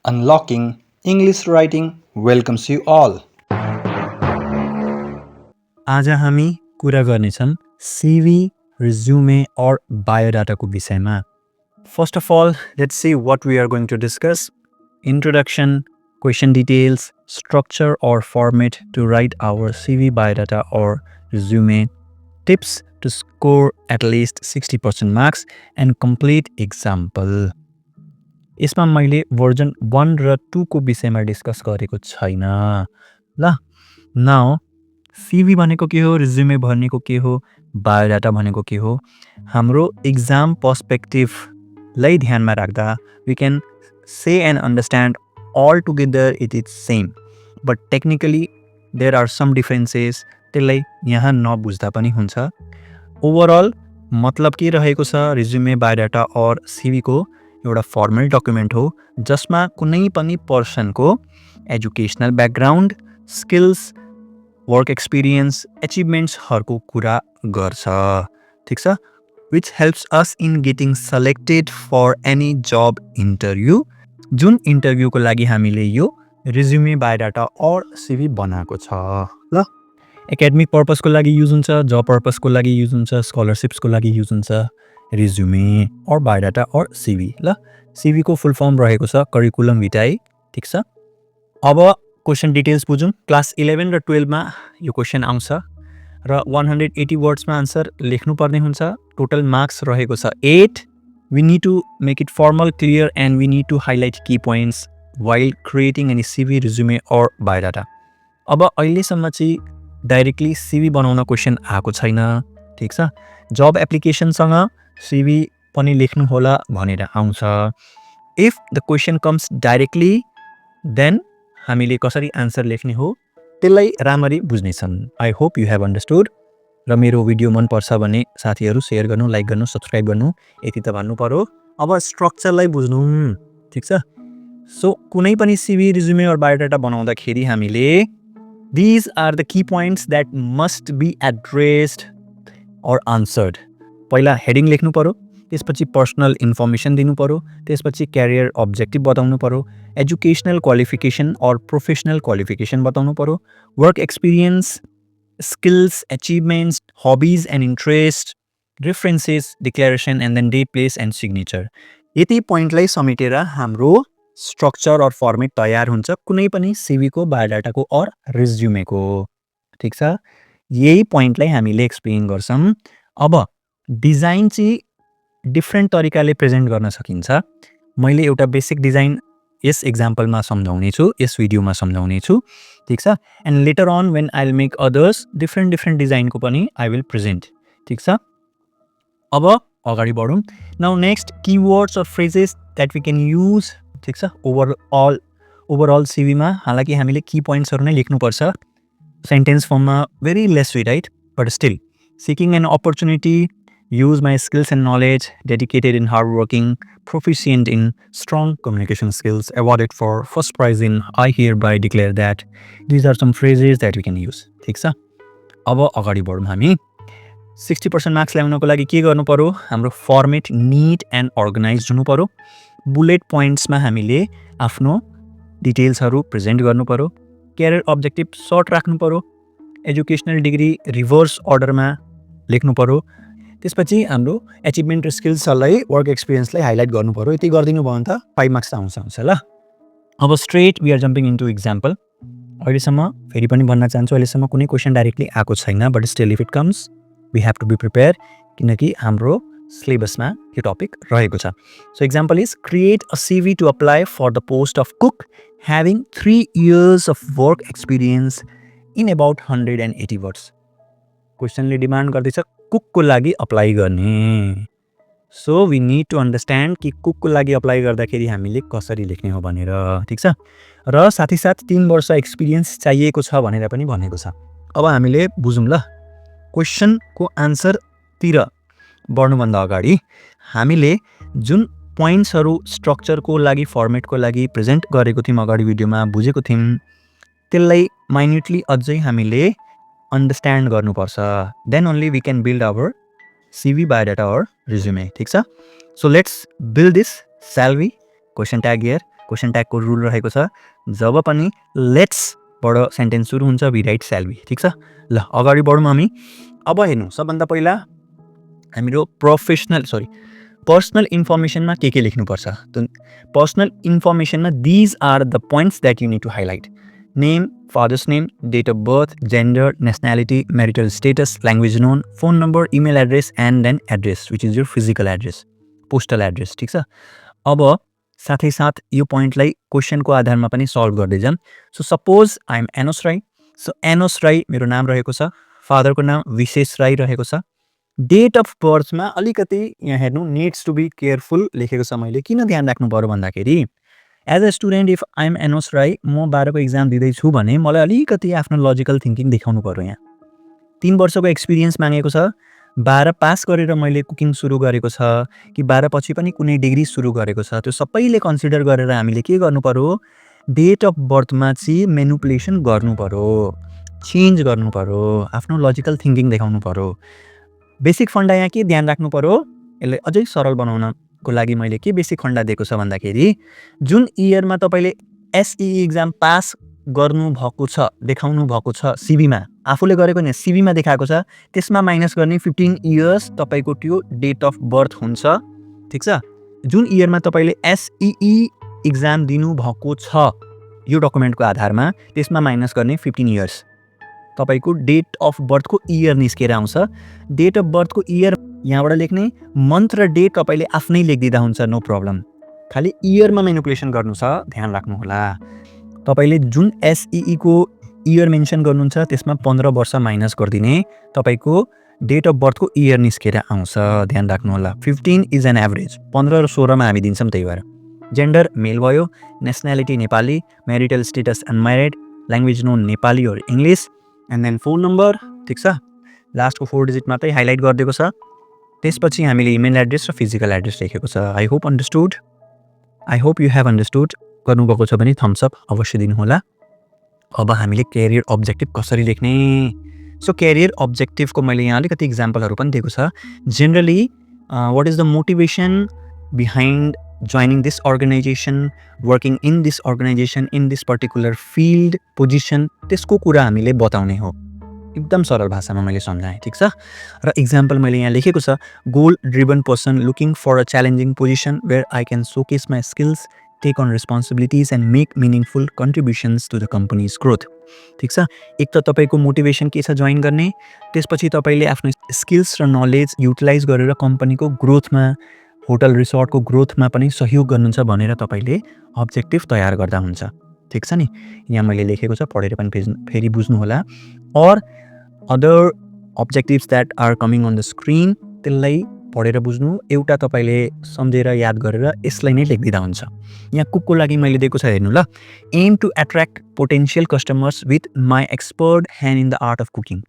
Unlocking English Writing welcomes you all. आज हामी कुरा गर्नेछौँ CV, resume or biodata को विषयमा. First of all, let's see what we are going to discuss. Introduction, question details, structure or format to write our CV, biodata or resume, tips to score at least 60% marks and complete example. यसमा मैले version 1 र 2 को विषयमा discuss गरेको छैन. ल now CV भनेको के हो, रिज्युमे भनेको के हो, बायोडाटा भनेको के हो, हाम्रो एक्जाम पर्सपेक्टिभलाई ध्यानमा राख्दा we can say and understand all together it is same, but technically there are some differences. त्यसलाई यहाँ नबुझ्दा पनि हुन्छ. ओभरअल मतलब के रहेको छ, रिज्युमे, बायोडाटा और CV को एउटा फर्मल डकुमेन्ट हो जसमा कुनै पनि पर्सनको educational background, skills, work experience, एचिभमेन्ट्सहरूको कुरा गर्छ. ठिक छ, which helps us in getting selected for any job interview. जुन इन्टरभ्यूको लागि हामीले यो रिज्युमे, बायोडाटा और CV बनाएको छ. ल एकाडेमिक पर्पसको लागि युज हुन्छ, जब पर्पसको लागि युज हुन्छ, स्कलरसिप्सको लागि युज हुन्छ रिज्युमे और बायोडाटा और CV. ल CV को फुल फर्म रहेको छ करिकुलम भिटाई. ठिक छ, अब क्वेसन डिटेल्स बुझौँ. क्लास 11 र 12 मा यो क्वेसन आउँछ र 180 वर्ड्समा आन्सर लेख्नुपर्ने हुन्छ. टोटल मार्क्स रहेको छ 8. We need to make it formal, clear and we need to highlight key points while creating any CV, resume or biodata. अब अहिलेसम्म चाहिँ डाइरेक्टली CV बनाउन क्वेसन आएको छैन. ठिक छ, जब एप्लिकेसनसँग CV पनि लेख्नु होला भनेर आउँछ. If the question comes directly then हामीले कसरी आन्सर लेख्ने हो त्यसलाई राम्ररी बुझ्नेछन्. I hope you have understood. र मेरो भिडियो मन पर्छ भने साथीहरू सेयर गर्नु, लाइक गर्नु, सब्सक्राइब गर्नु, यति त भन्नु पर्यो. अब स्ट्रक्चरलाई बुझ्नु. ठिक छ, सो कुनै पनि CV, रिज्युमे और बायोडाटा बनाउँदाखेरि हामीले these are the key points that must be addressed or answered. पहिला हेडिङ लेख्नु पर्यो, त्यसपछि पर्सनल इन्फर्मेसन दिनु पर्यो, त्यसपछि क्यारियर अब्जेक्टिभ बताउनु पर्यो, एजुकेसनल क्वालिफिकेसन और प्रोफेसनल क्वालिफिकेसन बताउनु पर्यो, work experience, skills, achievements, hobbies and interest, references, declaration and then date, place and signature. यति पोइन्टलाई समेटेर हाम्रो स्ट्रक्चर और फर्मेट तयार हुन्छ कुनै पनि CV को, बायोडाटाको और रिज्युमेको. ठिक छ, यही पोइन्टलाई हामीले एक्सप्लेन गर्छौँ. अब डिजाइन चाहिँ डिफ्रेन्ट तरिकाले प्रेजेन्ट गर्न सकिन्छ. मैले एउटा बेसिक डिजाइन यस एक्जाम्पलमा सम्झाउने छु, यस भिडियोमा सम्झाउने छु. ठिक छ, and later on when I will make others different डिजाइनको पनि आई विल प्रेजेन्ट. ठिक छ, अब अगाडि बढौँ. Now next, keywords or phrases that we can use. ठिक छ, ओभरअल CVमा हालाकि हामीले की पोइन्ट्सहरू नै लेख्नुपर्छ सेन्टेन्स फर्ममा, very less we write, but still seeking an opportunity, use my skills and knowledge, dedicated in hard working, proficient in strong communication skills, awarded for first prize in I hereby declare that. These are some phrases that we can use. ठिक छ, अब अगाडि बढौँ. हामी 60% marks ल्याउनको लागि के गर्नु पर्यो, हाम्रो फर्मेट निट एन्ड अर्गनाइज हुनु पर्यो. बुलेट पोइन्ट्समा हामीले आफ्नो डिटेल्सहरू प्रेजेन्ट गर्नु पर्यो. क्यारियर अब्जेक्टिभ सर्ट राख्नु पर्यो. एजुकेसनल डिग्री रिभर्स अर्डरमा लेख्नु पर्यो. त्यसपछि हाम्रो एचिभमेन्ट र स्किल्सहरूलाई, वर्क एक्सपिरियन्सलाई हाइलाइट गर्नु पर्यो. यति गरिदिनु भयो भने त 5 मार्क्स आउँछ. ल अब straight we are jumping into example. अहिलेसम्म फेरि पनि भन्न चाहन्छु, अहिलेसम्म कुनै क्वेसन डाइरेक्टली आएको छैन, but still if it comes we have to be prepare, किनकि हाम्रो सिलेबसमा यो टपिक रहेको छ. So example is create a CV to apply for the post of cook having 3 years of work experience in about 180 words. क्वेसनले demand गर्दैछ कुकको लागि अप्लाई गर्ने. So we need to understand कि कुकको लागि अप्लाई गर्दाखेरि हामीले कसरी लेख्ने हो भनेर. ठिक छ, र साथै साथ 3 वर्ष एक्सपिरियन्स चाहिएको छ भनेर पनि भनेको छ. अब हामीले बुझौँ. ल क्वेसनको आन्सरतिर बढ्नुभन्दा अगाडि हामीले जुन पोइन्ट्सहरू स्ट्रक्चरको लागि, फर्मेटको लागि प्रेजेन्ट गरेको थियौँ, अगाडि भिडियोमा बुझेको थियौँ, त्यसलाई माइन्युटली अझै हामीले अन्डरस्ट्यान्ड गर्नुपर्छ. Then only we can build our CV, biodata or resume. ठीक छ, so let's build this. Shall we? Question tag here. Question ट्यागको रुल रहेको छ जब पनि लेट्सबाट सेन्टेन्स सुरु हुन्छ वी राइट स्याल बी। ठिक छ, ल अगाडि बढौँ हामी। अब हेर्नु, सबभन्दा पहिला हाम्रो पर्सनल इन्फर्मेसनमा के लेख्नुपर्छ। पर्सनल इन्फर्मेसनमा these are the points that you need to highlight. Name, father's name, date of birth, gender, nationality, marital status, language known, phone number, email address and then address which is your physical address, postal address. ठिक छ, अब साथै साथ यो पोइन्टलाई क्वेसनको आधारमा पनि solve गर्दै जाऊँ। So suppose I am Enos Rai. So Enos Rai मेरो नाम रहेको छ, फादरको नाम विशेष राई रहेको छ। डेट अफ बर्थमा अलिकति यहाँ हेर्नु निड्स टु बी केयरफुल लेखेको छ। मैले किन ध्यान राख्नु पर्यो भन्दाखेरि as a student if I am Enos Rai, म 12को इक्जाम दिँदैछु भने मलाई अलिकति आफ्नो लजिकल थिङ्किङ देखाउनु पर्यो। यहाँ 3 वर्षको एक्सपिरियन्स मागेको छ। 12 पास गरेर मैले कुकिङ सुरु गरेको छ कि 12 पछि पनि कुनै डिग्री सुरु गरेको छ, त्यो सबैले कन्सिडर गरेर हामीले के गर्नु पर्यो, डेट अफ बर्थमा चाहिँ मेनुपुलेसन गर्नु पर्यो, चेन्ज गर्नु पर्यो, आफ्नो लजिकल थिङ्किङ देखाउनु पर्यो। बेसिक फन्डा यहाँ के ध्यान राख्नु पर्यो, यसलाई अझै सरल बनाउनको लागि मैले के बेसिक फन्डा दिएको छ भन्दाखेरि जुन इयरमा तपाईँले एसई इक्जाम पास गर्नुभएको छ, देखाउनु भएको छ सिबीमा, आफूले गरेको नि सिबीमा देखाएको छ, त्यसमा माइनस गर्ने 15 इयर्स तपाईँको त्यो डेट अफ बर्थ हुन्छ। ठिक छ, जुन इयरमा तपाईँले एसई इक्जाम दिनुभएको छ यो डकुमेन्टको आधारमा, त्यसमा माइनस गर्ने 15 इयर्स तपाईँको डेट अफ बर्थको इयर निस्केर आउँछ। डेट अफ बर्थको इयर यहाँबाट लेख्ने, मन्थ र डेट तपाईँले आफ्नै लेखिदिँदा हुन्छ, नो प्रब्लम। खालि इयरमा मेनुपुलेसन गर्नु छ, ध्यान राख्नुहोला। तपाईँले जुन एसईको इयर मेन्सन गर्नुहुन्छ त्यसमा 15 वर्ष माइनस गरिदिने, तपाईँको डेट अफ बर्थको इयर निस्केर आउँछ, ध्यान राख्नुहोला। 15 इज एन एभरेज, 15 र 16मा हामी दिन्छौँ, त्यही भएर। जेन्डर मेल भयो, nationality Nepali, marital status unmarried, language known Nepali और English, and then phone number. ठिक छ, लास्टको 4 डिजिट मात्रै हाइलाइट गरिदिएको छ। त्यसपछि हामीले इमेल एड्रेस र फिजिकल एड्रेस लेखेको छ। I hope understood, I hope you have understood. गर्नुभएको छ भने थम्सअप अवश्य दिनुहोला। अब हामीले क्यारियर अब्जेक्टिभ कसरी लेख्ने। सो क्यारियर अब्जेक्टिभको मैले यहाँ अलिकति इक्जाम्पलहरू पनि दिएको छ। Generally what is the motivation behind joining this organization, working in this organization, in this particular field, position, त्यसको कुरा हामीले बताउने हो। एकदम सरल भाषामा मैले सम्झाएँ। ठिक छ, र इक्जाम्पल मैले यहाँ लेखेको छ, goal driven person looking for a challenging position where I can showcase my skills, take on responsibilities and make meaningful contributions to the company's growth. ठिक छ, एक त तपाईँको मोटिभेसन के छ जोइन गर्ने, त्यसपछि तपाईँले आफ्नो स्किल्स र नलेज युटिलाइज गरेर कम्पनीको ग्रोथमा, होटल रिसोर्टको ग्रोथमा पनि सहयोग गर्नुहुन्छ भनेर तपाईँले अब्जेक्टिभ तयार गर्दा हुन्छ। ठिक छ नि, यहाँ मैले लेखेको छ, पढेर पनि फेरि बुझ्नुहोला। Or other objectives that are coming on the screen, त्यसलाई पढेर बुझ्नु, एउटा तपाईँले सम्झेर याद गरेर यसलाई नै लेखिदिँदा हुन्छ। यहाँ कुकको लागि मैले दिएको छ, हेर्नु ल। Aim to attract potential customers with my expert hand in the art of cooking,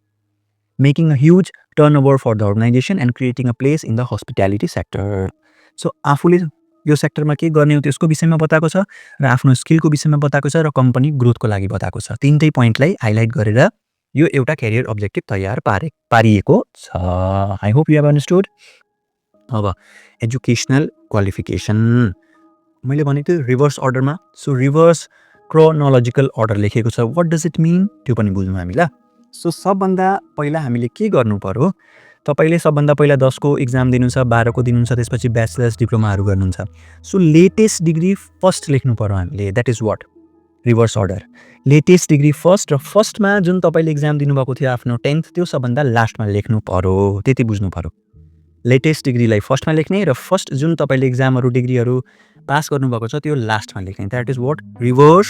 making a huge turnover for the organisation and creating a place in the hospitality sector. So आफूले यो सेक्टरमा के गर्ने हो त्यसको विषयमा बताएको छ, र आफ्नो स्किलको विषयमा बताएको छ, र कम्पनी ग्रोथको लागि बताएको छ। तीनटै पोइन्टलाई हाइलाइट गरेर यो एउटा क्यारियर अब्जेक्टिभ तयार पारिएको छ। I hope you have understood. अब एजुकेसनल क्वालिफिकेसन मैले भनेको थिएँ रिभर्स अर्डरमा। सो रिभर्स क्रोनोलोजिकल अर्डर लेखेको छ, वाट डज इट मिन त्यो पनि बुझ्नु हामी ल। सो सबभन्दा पहिला हामीले के गर्नु पर्यो, तपाईँले सबभन्दा पहिला 10को इक्जाम दिनु छ, 12को दिनुहुन्छ, त्यसपछि ब्याचलर्स डिप्लोमाहरू गर्नुहुन्छ। सो लेटेस्ट डिग्री फर्स्ट लेख्नु पर्यो हामीले, that is what reverse order. Latest degree first, र फर्स्टमा जुन तपाईँले इक्जाम दिनुभएको थियो आफ्नो 10th, त्यो सबभन्दा लास्टमा लेख्नु पर्यो, त्यति बुझ्नु पर्यो। लेटेस्ट डिग्रीलाई फर्स्टमा लेख्ने, र फर्स्ट जुन तपाईँले इक्जामहरू डिग्रीहरू पास गर्नुभएको छ त्यो लास्टमा लेख्ने, that is what reverse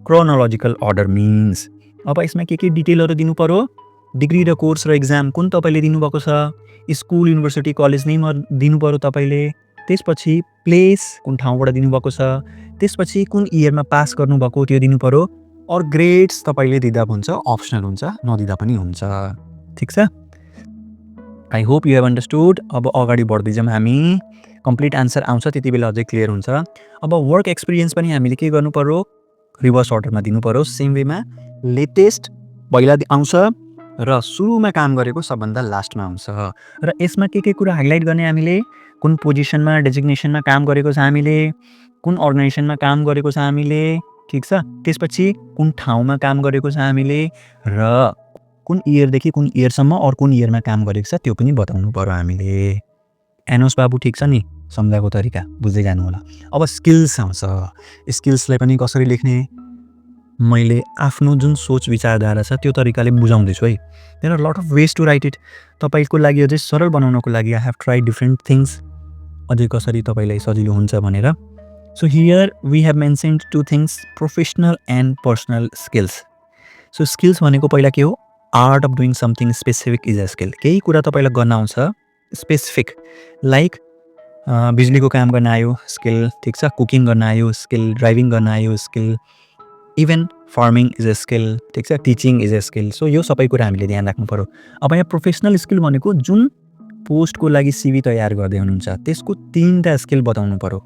chronological order means. अब यसमा के डिटेलहरू दिनु पर्यो, डिग्री र कोर्स र इक्जाम कुन तपाईँले दिनुभएको छ, स्कुल युनिभर्सिटी कलेज नेम दिनु पर्यो तपाईँले, त्यसपछि प्लेस कुन ठाउँबाट दिनुभएको छ, त्यसपछि कुन इयरमा पास गर्नुभएको त्यो दिनु पर्यो, और ग्रेड्स तपाईँले दिँदा हुन्छ, अप्सनल हुन्छ, नदिँदा पनि हुन्छ। ठिक छ, I hope you have understood. अब अगाडि बढ्दै जाऊँ हामी, कम्प्लिट आन्सर आउँछ त्यति बेला अझै क्लियर हुन्छ। अब वर्क एक्सपिरियन्स पनि हामीले के गर्नु पर्यो, रिभर्स अर्डरमा दिनु पर्यो। सेम वेमा लेटेस्ट पहिला आउँछ र सुरुमा काम गरेको सबभन्दा लास्टमा आउँछ, र यसमा के कुरा हाइलाइट गर्ने हामीले, कुन पोजिसनमा डेजिग्नेसनमा काम गरेको छ हामीले, कुन अर्गनाइजेसनमा काम गरेको छ हामीले, ठिक छ। त्यसपछि कुन ठाउँमा काम गरेको छ हामीले र कुन इयरदेखि कुन इयरसम्म अर कुन इयरमा काम गरेको छ त्यो पनि बताउनु पर्यो हामीले। एनोस बाबु ठिक छ नि, सम्झाएको तरिका बुझ्दै जानु होला। अब स्किल्स आउँछ। स्किल्सलाई पनि कसरी लेख्ने, मैले आफ्नो जुन सोच विचारधारा छ त्यो तरिकाले बुझाउँदैछु है। There are lot of ways to write it. तपाईँको लागि अझै सरल बनाउनको लागि I have tried different things, अझै कसरी तपाईँलाई सजिलो हुन्छ भनेर। So here we have mentioned two things, professional and personal skills. So skills भनेको पहिला के हो, art of doing something specific is a skill. केही कुरा तपाईँलाई गर्न आउँछ स्पेसिफिक, लाइक बिजुलीको काम गर्न आयो स्किल, ठिक छ। कुकिङ गर्न आयो स्किल, ड्राइभिङ गर्न आयो skill, even farming is a skill, ठिक छ। Teaching is a skill. So यो सबै कुरा हामीले ध्यान राख्नु पऱ्यो। अब यहाँ प्रोफेसनल स्किल भनेको जुन पोस्टको लागि सिभी तयार गर्दै हुनुहुन्छ त्यसको 3टा स्किल बताउनु पऱ्यो।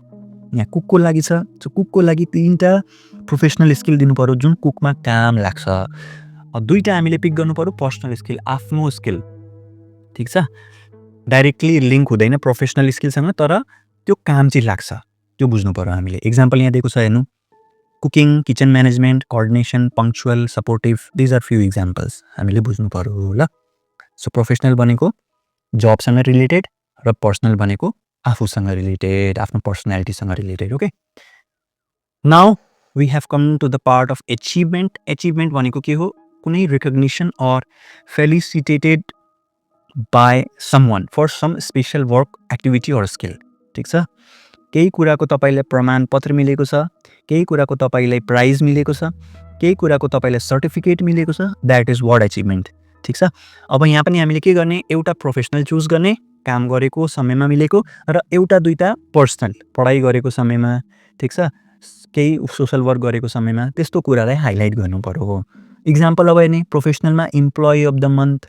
यहाँ कुकको लागि छ, सो कुकको लागि 3टा प्रोफेसनल स्किल दिनु पऱ्यो जुन कुकमा काम लाग्छ। 2टा हामीले पिक गर्नु पऱ्यो पर्सनल स्किल, आफ्नो स्किल, ठिक छ। डाइरेक्टली लिङ्क हुँदैन प्रोफेसनल स्किलसँग, तर त्यो काम चाहिँ लाग्छ, त्यो बुझ्नु पऱ्यो हामीले। इक्जाम्पल यहाँ दिएको छ हेर्नु, cooking, kitchen management, coordination, punctual, supportive, these are few examples हामीले बुझ्नु पऱ्यो ल। सो प्रोफेसनल भनेको जबसँग रिलेटेड र पर्सनल भनेको आफूसँग रिलेटेड, आफ्नो पर्सनालिटीसँग related. Okay, now we have come to the part of achievement. Achievement भनेको के हो, कुनै recognition or felicitated by someone for some special work, activity or skill, ठिक छ। केही कुराको तपाईँलाई प्रमाणपत्र मिलेको छ, केही कुराको तपाईँलाई प्राइज मिलेको छ, केही कुराको तपाईँलाई सर्टिफिकेट मिलेको छ, द्याट इज वर्ड एचिभमेन्ट, ठिक छ। अब यहाँ पनि हामीले के गर्ने, एउटा प्रोफेसनल चुज गर्ने, काम गरेको समयमा मिलेको, र एउटा 2टा पर्सनल, पढाइ गरेको समयमा, ठिक छ, केही सोसल वर्क गरेको समयमा, त्यस्तो कुरालाई हाइलाइट गर्नु पर्यो। इक्जाम्पल अब हेर्ने, प्रोफेसनलमा employee of the month,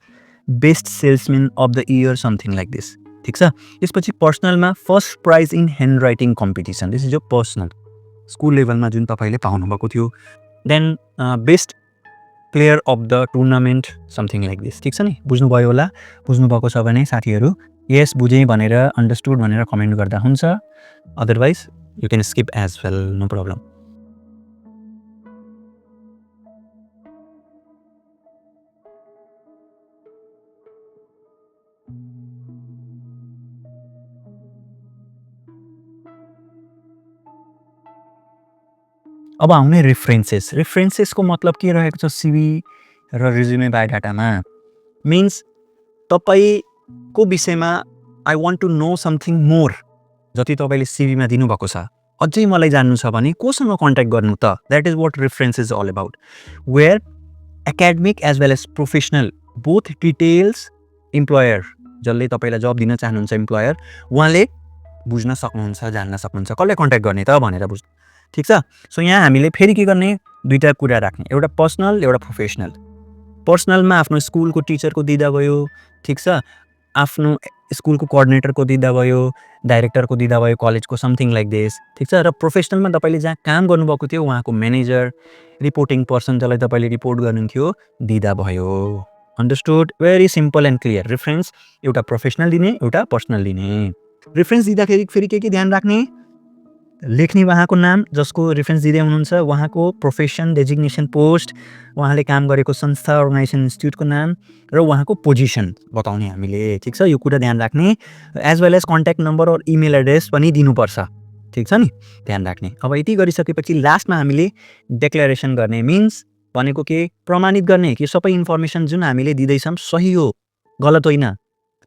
best salesman of the year, something like this, ठिक छ। त्यसपछि पर्सनलमा first prize in handwriting competition, this is यो पर्सनल, स्कुल लेभलमा जुन तपाईँले पाउनुभएको थियो। Then best player of the tournament, something like this, ठिक छ नि, बुझ्नुभयो होला। बुझ्नुभएको छ भने साथीहरू यस बुझेँ भनेर, अन्डरस्टुड भनेर कमेन्ट गर्दा हुन्छ, otherwise you can skip as well, no problem. अब आउने रेफरेन्सेस। रेफरेन्सेसको मतलब के रहेको छ सिभी र रिज्युमे बायोडाटामा, मिन्स तपाईँको विषयमा I want to know something more, जति तपाईँले सिभीमा दिनुभएको छ अझै मलाई जान्नु छ भने कोसँग कन्ट्याक्ट गर्नु त, that is what reference is all about, where academic as well as professional both details employer, जसले तपाईँलाई जब दिन चाहनुहुन्छ इम्प्लोयर, उहाँले बुझ्न सक्नुहुन्छ, जान्न सक्नुहुन्छ कसले कन्ट्याक्ट गर्ने त भनेर बुझ्नु, ठिक छ। सो यहाँ हामीले फेरि के गर्ने, 2टा कुरा राख्ने, एउटा पर्सनल एउटा प्रोफेसनल। पर्सनलमा आफ्नो स्कुलको टिचरको दिँदा भयो, ठिक छ, आफ्नो स्कुलको कोअर्डिनेटरको दिँदा भयो, डाइरेक्टरको दिँदा भयो कलेजको, समथिङ लाइक दिस, ठिक छ। र प्रोफेसनलमा तपाईँले जहाँ काम गर्नुभएको थियो उहाँको म्यानेजर, रिपोर्टिङ पर्सन जसलाई तपाईँले रिपोर्ट गर्नुहुन्थ्यो, दिँदा भयो। Understood, very simple and clear. Reference एउटा प्रोफेसनल दिने, एउटा पर्सनल दिने। रेफरेन्स दिँदाखेरि फेरि के ध्यान राख्ने, लेख्ने उहाँको नाम, जसको रेफरेन्स दिँदै हुनुहुन्छ, उहाँको प्रोफेसन, डेजिग्नेसन, पोस्ट, उहाँले काम गरेको संस्था, अर्गनाइजेसन, इन्स्टिट्युटको नाम र उहाँको पोजिसन बताउने हामीले, ठिक छ। यो कुरा ध्यान राख्ने, as well as contact number और इमेल एड्रेस पनि दिनुपर्छ, ठिक छ नि, ध्यान राख्ने। अब यति गरिसकेपछि लास्टमा हामीले डेक्लेरेसन गर्ने, मिन्स भनेको के, प्रमाणित गर्ने कि सबै इन्फर्मेसन जुन हामीले दिँदैछौँ सही हो, गलत होइन,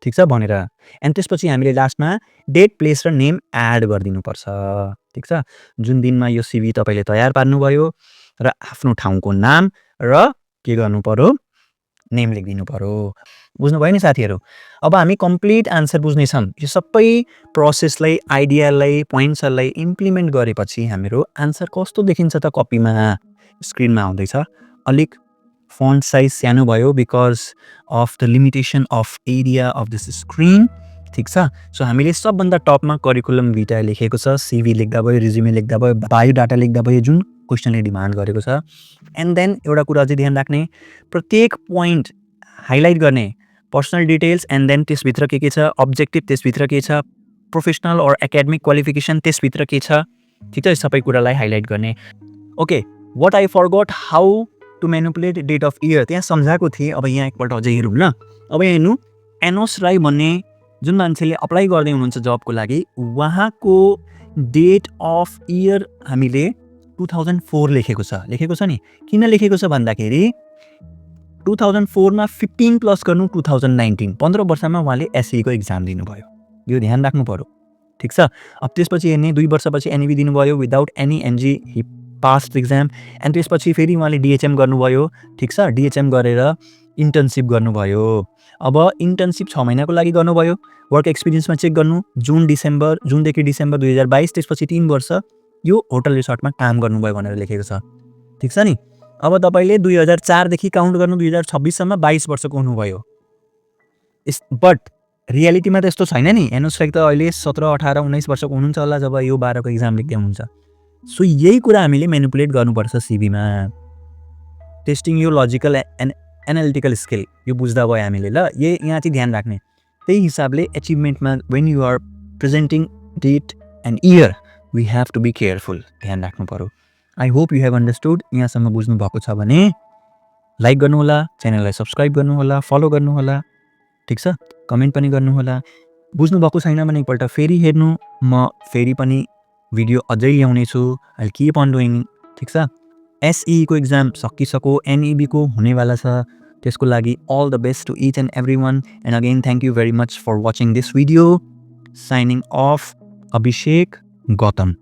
ठिक छ भनेर। एन्ड त्यसपछि हामीले लास्टमा डेट, प्लेस र नेम एड गरिदिनुपर्छ, ठिक छ। जुन दिनमा यो सिभी तपाईँले तयार पार्नुभयो र आफ्नो ठाउँको नाम र के गर्नु पर्यो, नेम लेखिदिनु पर्यो। बुझ्नुभयो नि साथीहरू। अब हामी कम्प्लिट आन्सर बुझ्नेछौँ। यो सबै प्रोसेसलाई, आइडियालाई, पोइन्ट्सहरूलाई इम्प्लिमेन्ट गरेपछि हाम्रो आन्सर कस्तो देखिन्छ त कपीमा, स्क्रिनमा आउँदैछ। अलिक फन्ट साइज सानो भयो because of the limitation of area of this screen, ठिक छ। सो हामीले सबभन्दा टपमा करिकुलम भिटा लेखेको छ, सिभी लेख्दा भयो, रिज्युमे लेख्दा भयो, बायोडाटा लेख्दा भयो, जुन क्वेसनले डिमान्ड गरेको छ। एन्ड देन एउटा कुरा अझै ध्यान राख्ने, प्रत्येक पोइन्ट हाइलाइट गर्ने, पर्सनल डिटेल्स, एन्ड देन त्यसभित्र के छ, अब्जेक्टिभ त्यसभित्र के छ, प्रोफेसनल अर एकाडेमिक क्वालिफिकेसन त्यसभित्र के छ, ठिक छ, सबै कुरालाई हाइलाइट गर्ने। Okay, what I forgot how to manipulate date of year त्यहाँ सम्झाएको थिएँ। अब यहाँ एकपल्ट अझै हेरौँ ल। अब यहाँ हेर्नु, एनोस राई भन्ने जुन मान्छेले अप्लाई गर्दै हुनुहुन्छ जबको लागि, उहाँको डेट अफ इयर हामीले 2004 लेखेको छ नि। किन लेखेको छ भन्दाखेरि 2004मा 15 प्लस गर्नु 2019, 15 वर्षमा उहाँले एसईको एक्जाम दिनुभयो, यो ध्यान राख्नु पर्यो। ठिक छ, अब त्यसपछि हेर्ने 2 वर्षपछि एनईबी दिनुभयो without any NG, he pass exam. And त्यसपछि फेरि उहाँले डिएचएम गर्नुभयो। ठिक छ, डिएचएम गरेर इन्टर्नसिप गर्नुभयो। अब इन्टर्नसिप 6 महिनाको लागि गर्नुभयो। वर्क एक्सपिरियन्समा चेक गर्नु, जुनदेखि डिसेम्बर 2022, त्यसपछि 3 वर्ष यो होटल रिसोर्टमा काम गर्नुभयो भनेर लेखेको छ। ठिक छ नि। अब तपाईँले 2004 देखि काउन्ट गर्नु 2026 सम्म 22 वर्षको हुनुभयो। बट रियालिटीमा त यस्तो छैन नि। एनोस राई त अहिले 17, 18, 19 वर्षको हुनुहुन्छ होला जब यो 12को एक्जाम लेख्दै हुनुहुन्छ। सो यही कुरा हामीले मेनिपुलेट गर्नुपर्छ सिभीमा। टेस्टिङ यो लजिकल एन्ड एनालिटिकल स्किल यो बुझ्दा भयो हामीले ल। यहाँ चाहिँ ध्यान राख्ने, त्यही हिसाबले एचिभमेन्टमा when you are presenting date and year we have to be careful, ध्यान राख्नु पर्यो। I hope you have understood. यहाँसम्म बुझ्नु भएको छ भने लाइक गर्नुहोला, च्यानललाई सब्सक्राइब गर्नुहोला, फलो गर्नुहोला। ठिक छ, कमेन्ट पनि गर्नुहोला। बुझ्नु भएको छैन भने एकपल्ट फेरि हेर्नु, म फेरि पनि भिडियो अझै ल्याउने छु। I keep on doing. ठिक छ, एसईको एक्जाम सकिसक्यो, एनईबीको हुनेवाला छ। त्यसको लागि all the best to each and every one. And again thank you very much for watching this video. Signing off, Abhishek Gautam.